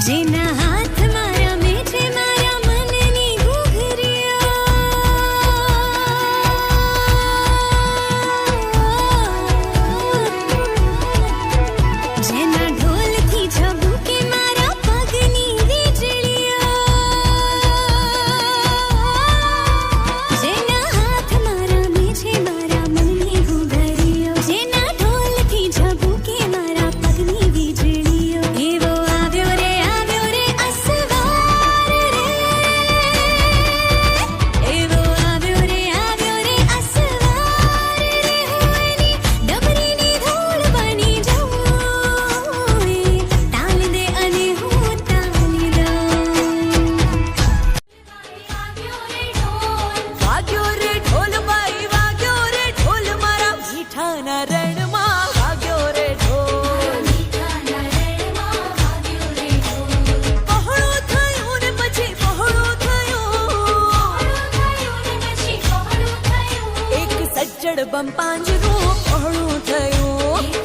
જેના હાથ મારા મેઠે મારા મનની ઘૂઘરીઓ જેના ઢોલથી ઝબૂકે મારા પગની વીજળીઓ જેના હાથ મારા મેઠે મારા મનની ઘૂઘરીઓ જેના ઢોલથી ઝબૂકે મારા પગની વીજળીઓ એવો આવ્યો રે અસવાર રે એવો આવ્યો રે અસવાર રે હોયની ડમરીની ધૂળ બની જવું તાલ દે અને હું તાલી દઉં વાગ્યો રે ઢોલ બાઈ વાગ્યો રે ઢોલ મારા મીઠાના રણમાં વાગ્યો રે ઢોલ પહોળું થયું ને પછી પહોળું થયું એક સજ્જડ બંપાંજરું પહોળું થયું